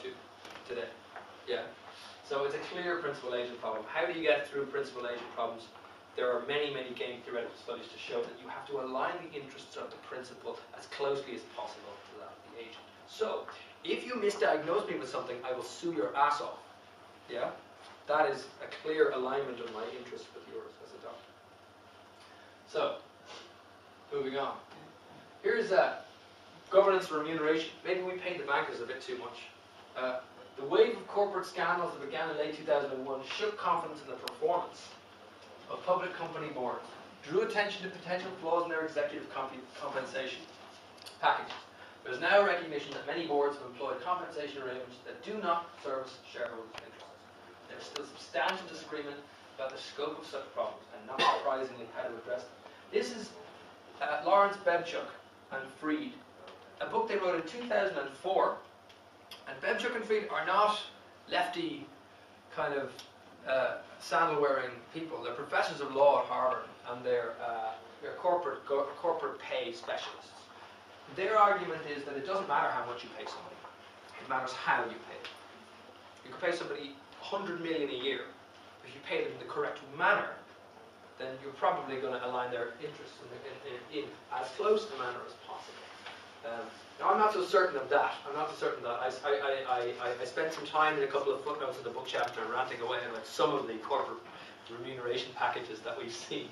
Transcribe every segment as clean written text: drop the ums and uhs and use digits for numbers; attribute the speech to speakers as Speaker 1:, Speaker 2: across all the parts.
Speaker 1: to today. Yeah. So it's a clear principal agent problem. How do you get through principal agent problems? There are many, many game theoretical studies to show that you have to align the interests of the principal as closely as possible to that of the agent. So, if you misdiagnose me with something, I will sue your ass off. Yeah? That is a clear alignment of my interest with yours as a doctor. So, moving on. Here's governance remuneration. Maybe we paid the bankers a bit too much. The wave of corporate scandals that began in late 2001 shook confidence in the performance of public company boards, drew attention to potential flaws in their executive compensation packages. There is now recognition that many boards have employed compensation arrangements that do not service shareholders' interests. There is still substantial disagreement about the scope of such problems and, not surprisingly, how to address them. This is Lawrence Bebchuk and Fried, a book they wrote in 2004. And Bebchuk and Fried are not lefty kind of sandal-wearing people. They're professors of law at Harvard, and they're corporate pay specialists. Their argument is that it doesn't matter how much you pay somebody. It matters how you pay them. You can pay somebody $100 million a year. If you pay them in the correct manner, then you're probably going to align their interests in as close a manner as possible. Now, I'm not so certain of that. I'm not so certain that. I spent some time in a couple of footnotes in the book chapter ranting away about some of the corporate remuneration packages that we see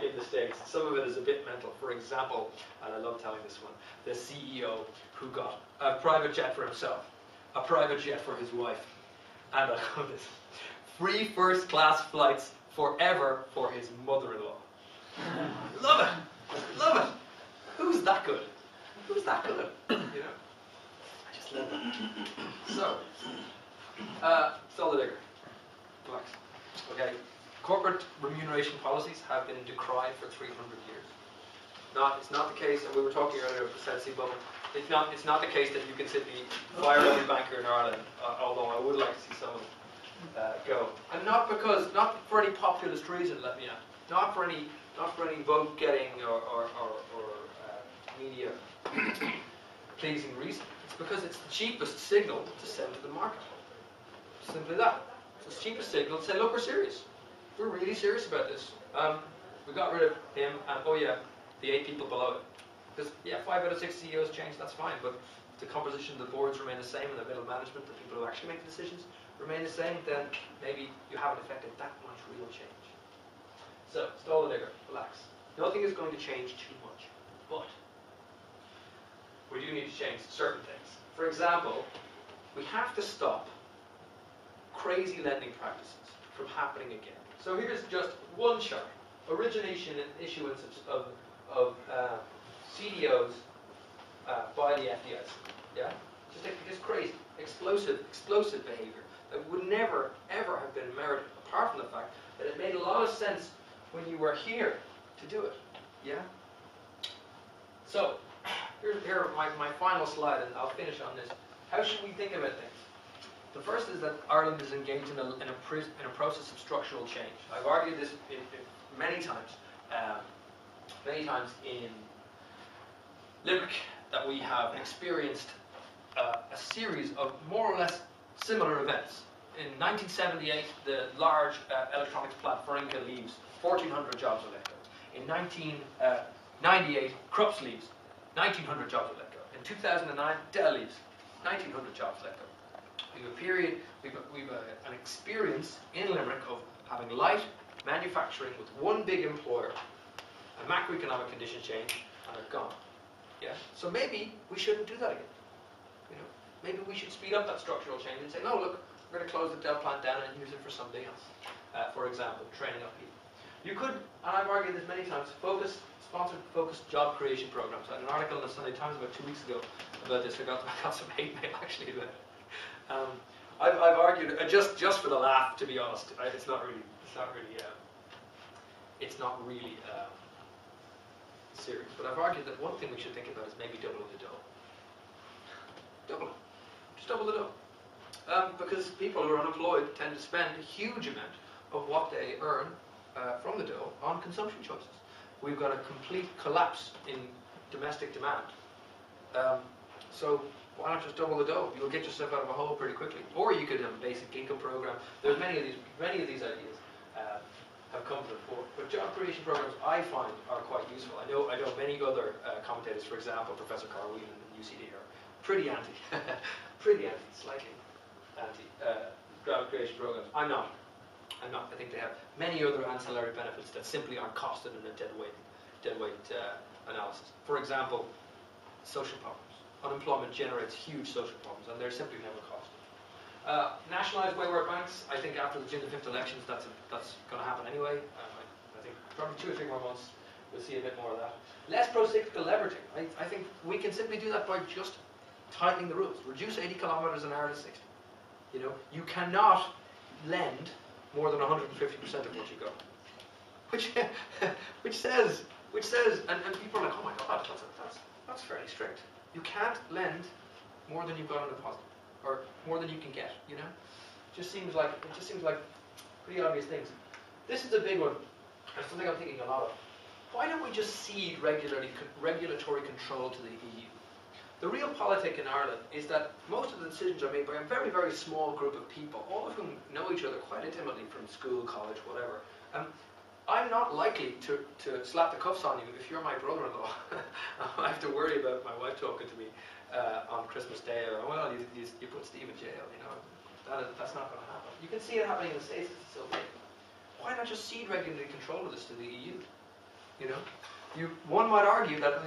Speaker 1: in the States. Some of it is a bit mental. For example, and I love telling this one, the CEO who got a private jet for himself, a private jet for his wife, and I love this, free first-class flights forever for his mother-in-law. Love it! Love it! Who's that good? Who's that good? You know? I just love it. So, Solidigger. Relax. Okay. Corporate remuneration policies have been decried for 300 years. It's not the case, and we were talking earlier about the Sensi bubble. It's not the case that you can simply fire every banker in Ireland, although I would like to see some of them go. And not for any populist reason, let me add. Not for any vote getting or media pleasing reason. It's because it's the cheapest signal to send to the market. Simply that. It's the cheapest signal to say, look, we're serious. We're really serious about this. We got rid of him, and oh yeah, the 8 people below it. Because yeah, 5 out of 6 CEOs changed, that's fine, but if the composition of the boards remain the same, and the middle management, the people who actually make the decisions, remain the same, then maybe you haven't affected that much real change. So, Solidigger, relax. Nothing is going to change too much, but we do need to change certain things. For example, we have to stop crazy lending practices from happening again. So here's just one chart. Origination and issuance of CDOs by the FDIC. Yeah? Just crazy, explosive behavior that would never, ever have been merited, apart from the fact that it made a lot of sense when you were here to do it. Yeah? So, here are my final slide, and I'll finish on this. How should we think about things? The first is that Ireland is engaged in a process of structural change. I've argued this many times in Limerick, that we have experienced a series of more or less similar events. In 1978, the large electronics plant Forinca leaves, 1,400 jobs are let go. In 1998, Krups leaves, 1,900 jobs are let go. In 2009, Dell leaves, 1,900 jobs let go. We've an experience in Limerick of having light manufacturing with one big employer, a macroeconomic condition change, and they're gone. Yeah. So maybe we shouldn't do that again. You know, maybe we should speed up that structural change and say, no, look, we're going to close the Dell plant down and use it for something else. For example, training up people. You could, and I've argued this many times, sponsored focused job creation programs. I had an article in the Sunday Times about 2 weeks ago about this. I got some hate mail actually about it. I've argued just for the laugh, to be honest. It's not really serious. But I've argued that one thing we should think about is maybe doubling the dough. Just double the dough. Because people who are unemployed tend to spend a huge amount of what they earn from the dough on consumption choices. We've got a complete collapse in domestic demand. So why not just double the dough? You'll get yourself out of a hole pretty quickly. Or you could have a basic income program. There's many of these ideas have come to the fore. But job creation programs, I find, are quite useful. I know many other commentators, for example, Professor Carl Whelan and UCD, are pretty anti, slightly anti job creation programs. I'm not. I think they have many other ancillary benefits that simply aren't costed in a dead weight analysis. For example, social problems. Unemployment generates huge social problems, and they're simply never costed. Nationalised wayward banks, I think after the June the 5th elections, that's going to happen anyway. I think probably 2 or 3 more months, we'll see a bit more of that. Less pro-cyclical leveraging. I think we can simply do that by just tightening the rules. Reduce 80 kilometers an hour to 60. You know, you cannot lend more than 150% of what you got. Which says, and people are like, oh my God, that's fairly strict. You can't lend more than you've got on deposit, or more than you can get. You know, it just seems like pretty obvious things. This is a big one. It's something I'm thinking a lot of. Why don't we just cede regulatory control to the EU? The real politic in Ireland is that most of the decisions are made by a very, very small group of people, all of whom know each other quite intimately from school, college, whatever. I'm not likely to slap the cuffs on you if you're my brother-in-law. I have to worry about my wife talking to me on Christmas Day, or, well, you put Steve in jail, you know. That's not going to happen. You can see it happening in the States, it's so big. Why not just cede regulatory control of this to the EU? You know? One might argue that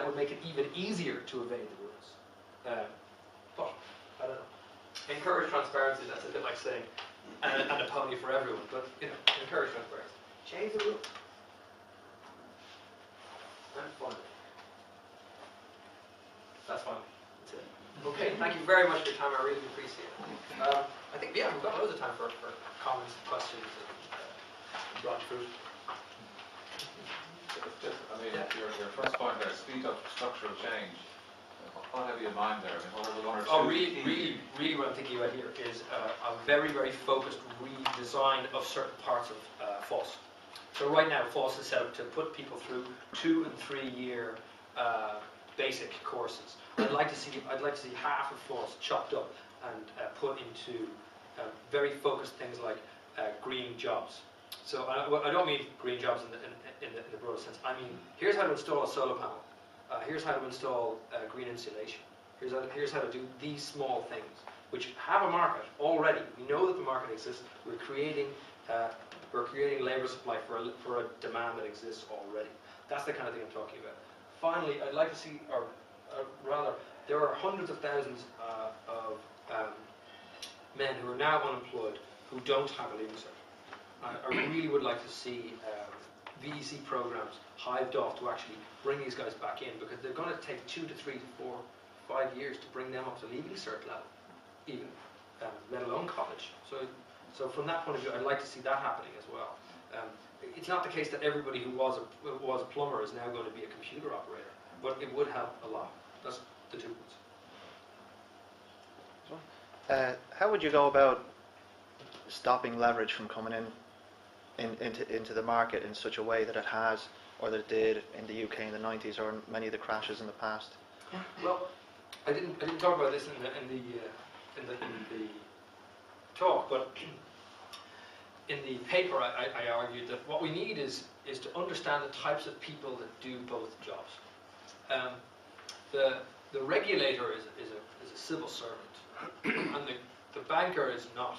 Speaker 1: would make it even easier to evade the rules. But, I don't know. Encourage transparency, that's a bit like saying, and a pony for everyone, but, you know, encourage transparency. Change the rule. And fun. That's fine. That's it. Okay, thank you very much for your time. I really appreciate it. I think, yeah, we've got loads of time for comments, questions, and broad fruit.
Speaker 2: Your first point there, speed up structural change. What have you in mind there? I mean, what are the one or two?
Speaker 1: Oh, really what I'm thinking about here is a very, very focused redesign of certain parts of FOSS. So right now, FOSS is set up to put people through 2- and 3-year basic courses. I'd like to see half of FOSS chopped up and put into very focused things like green jobs. So I don't mean green jobs in the broader sense. I mean, here's how to install a solar panel. Here's how to install green insulation. Here's how to do these small things, which have a market already. We know that the market exists. We're creating labor supply for a demand that exists already. That's the kind of thing I'm talking about. Finally, I'd like to see, or rather, there are hundreds of thousands of men who are now unemployed who don't have a leaving cert. I really would like to see VEC programs hived off to actually bring these guys back in, because they're going to take 2 to 3 to 4, 5 years to bring them up to leaving cert level, even, let alone college. So from that point of view, I'd like to see that happening as well. It's not the case that everybody who was a plumber is now going to be a computer operator, but it would help a lot. That's the 2 points.
Speaker 3: How would you go about stopping leverage from coming into the market in such a way that it has, or that it did in the UK in the 90s, or in many of the crashes in the past?
Speaker 1: Well, I didn't talk about this in the talk, but in the paper I argued that what we need is to understand the types of people that do both jobs. The regulator is a civil servant, and the banker is not.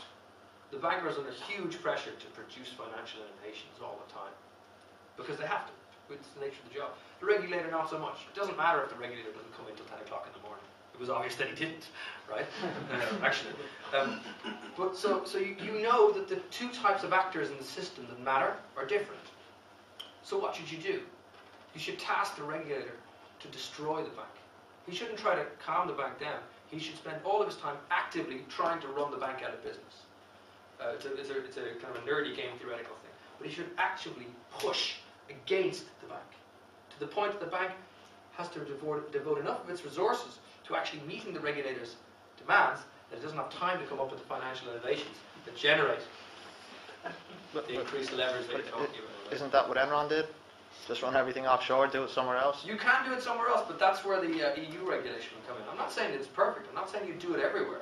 Speaker 1: The banker is under huge pressure to produce financial innovations all the time, because they have to. It's the nature of the job. The regulator, not so much. It doesn't matter if the regulator doesn't come in until 10 o'clock in the morning. It was obvious that he didn't, right? Actually. But so you know that the 2 types of actors in the system that matter are different. So what should you do? You should task the regulator to destroy the bank. He shouldn't try to calm the bank down. He should spend all of his time actively trying to run the bank out of business. It's a kind of a nerdy game theoretical thing. But he should actively push against the bank, to the point that the bank has to devote enough of its resources to actually meeting the regulator's demands that it doesn't have time to come up with the financial innovations that generate the increased leverage that you're talking about.
Speaker 3: Isn't that what Enron did? Just run everything offshore, do it somewhere else.
Speaker 1: You can do it somewhere else, but that's where the EU regulation will come in. I'm not saying it's perfect. I'm not saying you do it everywhere.